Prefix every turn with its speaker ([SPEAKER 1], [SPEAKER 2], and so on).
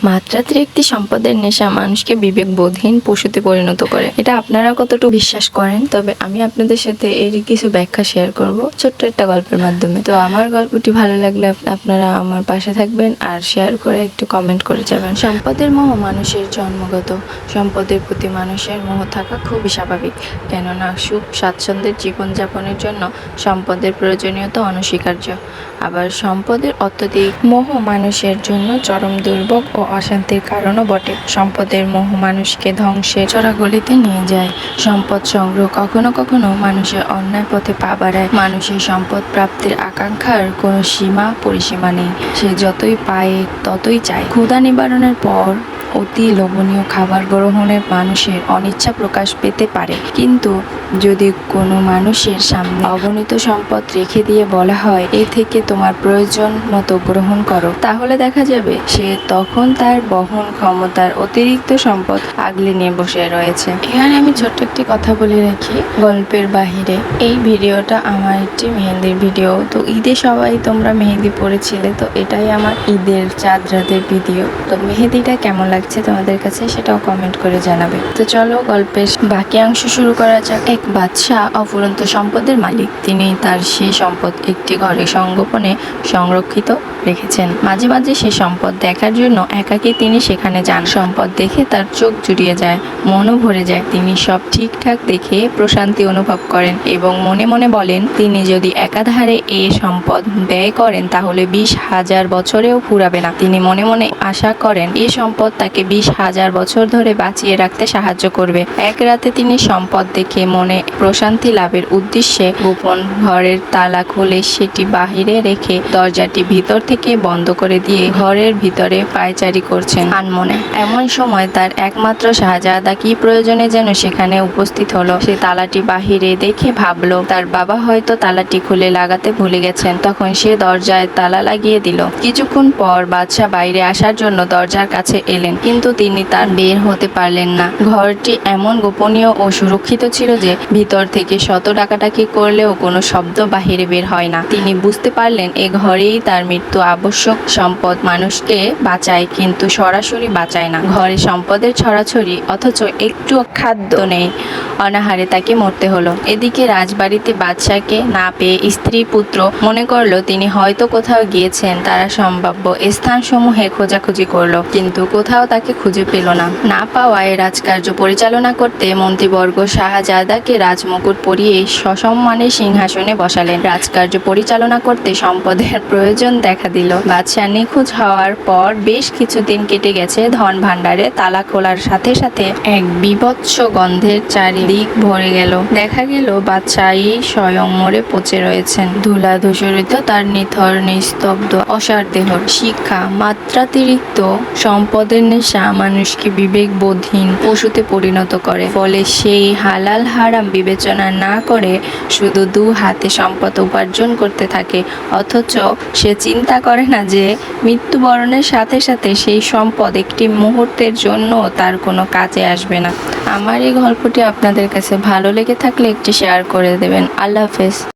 [SPEAKER 1] মাত্রাতিরিক্ত সম্পদের নেশা মানুষকে বিবেকবোধহীন পশুতে পরিণত করে। এটা আপনারা কতটুকু বিশ্বাস করেন? তবে আমি আপনাদের সাথে এরই কিছু ব্যাখ্যা শেয়ার করব ছোট্ট একটা গল্পের মাধ্যমে। তো আমার গল্পটি ভালো লাগলে আপনারা আমার পাশে থাকবেন আর শেয়ার করে একটু কমেন্ট করে যাবেন। সম্পদের মোহ মানুষের জন্মগত। সম্পদের প্রতি মানুষের মোহ থাকা খুবই স্বাভাবিক, কেননা সুখ স্বাচ্ছন্দ্যের জীবনযাপনের জন্য সম্পদের প্রয়োজনীয়তা অনস্বীকার্য। আবার সম্পদের অত্যধিক মোহ মানুষের জন্য চরম দুর্ভোগ ও অশান্তির কারণও বটে। সম্পদের মোহ মানুষকে ধ্বংসের চোরাগলিতে নিয়ে যায়। সম্পদ সংগ্রহ কখনো কখনো মানুষের অন্যায় পথে পা বাড়ায়। মানুষের সম্পদ প্রাপ্তির আকাঙ্ক্ষার কোনো সীমা পরিসীমা নেই। সে যতই পায় ততই চায়। ক্ষুধা নিবারণের পর অতি লোভনীয় খাবার গ্রহণের মানুষের অনিচ্ছা প্রকাশ পেতে পারে, কিন্তু যদি কোনো মানুষের সামনে অগণিত সম্পদ রেখে দিয়ে বলা হয় এ থেকে তোমার প্রয়োজন মতো গ্রহণ করো, তাহলে দেখা যাবে সে তখন তার বহন ক্ষমতার অতিরিক্ত সম্পদ আগলে নিয়ে বসে রয়েছে। এখানে আমি ছোট্ট একটি কথা বলে রাখি গল্পের বাহিরে, এই ভিডিওটা আমার একটি মেহেন্দির ভিডিও। তো ঈদে সবাই তোমরা মেহেন্দি পড়েছিলে, তো এটাই আমার ঈদের চাঁদ রাতের ভিডিও। তো মেহেন্দিটা কেমন লাগছে তোমাদের কাছে সেটাও কমেন্ট করে জানাবে। তো চলো গল্পের বাকি অংশ শুরু করা যাক। এক বাদশাহ অফুরন্ত সম্পদের মালিক। তিনি তার সেই সম্পদ একটি ঘরে সংগোপনে সংরক্ষিত রেখেছেন। মাঝে মাঝে সে সম্পদ দেখার জন্য একাকী তিনি সেখানে যান। সম্পদ দেখে তার চোখ জুড়িয়ে যায়, মনও ভরে যায়। তিনি সব ঠিকঠাক দেখে প্রশান্তি অনুভব করেন এবং মনে মনে বলেন তিনি যদি একাধারে এ সম্পদ ব্যয় করেন তাহলে 20,000 বছরেও ফুরাবে না। তিনি মনে মনে আশা করেন এ সম্পদ তাকে 20,000 বছর ধরে বাঁচিয়ে রাখতে সাহায্য করবে। এক রাতে তিনি সম্পদ দেখে মনে প্রশান্তি লাভের উদ্দেশ্যে গোপন ঘরের তালা খুলে সেটি বাহিরে রেখে দরজাটি ভিতর থেকে বন্ধ করে দিয়ে ঘরের ভিতরে পায়চারি করছেন আনমনে। এমন সময় তার একমাত্র শাহজাদা কি প্রয়োজনে যেন সেখানে উপস্থিত হলো। সে তালাটি বাহিরে দেখে ভাবলো তার বাবা হয়তো তালাটি খুলে লাগাতে ভুলে গেছেন। তখন সে দরজায় তালা লাগিয়ে দিল। কিছুক্ষণ পর বাদশাহ বাইরে আসার জন্য দরজার কাছে এলেন, কিন্তু তিনি তার বের হতে পারলেন না। ঘরটি এমন গোপনীয় ও সুরক্ষিত ছিল যে ভিতর থেকে শত ডাকাডাকি করলেও কোনো শব্দ বাহিরে বের হয় না। তিনি বুঝতে পারলেন এ ঘরেই তার মৃত্যু। আবশ্যক সম্পদ মানুষকে বাঁচায় কিন্তু সরাসরি বাঁচায় না। ঘরে সম্পদের ছড়াছড়ি অথচ একটু খাদ্য নেই, অনাহারে তাকে মরতে হলো। এদিকে রাজবাড়িতে বাদশাকে না পেয়ে স্ত্রী পুত্র মনে করলো তিনি হয়তো কোথাও গিয়েছেন। তারা সম্ভাব্য স্থানসমূহে খোঁজাখুঁজি করলো, কিন্তু কোথাও তাকে খুঁজে পেল না। না পাওয়ায় রাজকার্য পরিচালনা করতে মন্ত্রীবর্গ শাহজাদাকে রাজমুকুট পরিয়ে সসম্মানে সিংহাসনে বসালেন। রাজকার্য পরিচালনা করতে সম্পদের প্রয়োজন দেখা দিল। বাদশাহ নিখোঁজ হওয়ার পর বেশ কিছুদিন কেটে গেছে। ধন ভাণ্ডারে তালা খোলার সাথে সাথে এক বিভৎস গন্ধের চারিদিক ভরে গেল। দেখা গেল বাদশাহী স্বয়ং মরে পচে রয়েছেন। ধুলা ধূসরিত তার নিথর নিস্তব্ধ অসার দেহ। শিক্ষা মাত্রাতিরিক্ত সম্পদের নেশা মানুষকে বিবেকবোধহীন পশুতে পরিণত করে। ফলে সেই হালাল হারাম বিবেচনা না করে শুধু দু হাতে সম্পদ উপার্জন করতে থাকে, অথচ সে চিন্তা করে না যে মৃত্যুবরণের সাথে সাথে সেই সম্পদ একটি মুহূর্তের জন্য তার কোনো কাজে আসবে না। আমার এই গল্পটি আপনাদের কাছে ভালো লেগে থাকলে একটি শেয়ার করে দেবেন। আল্লাহ হাফেজ।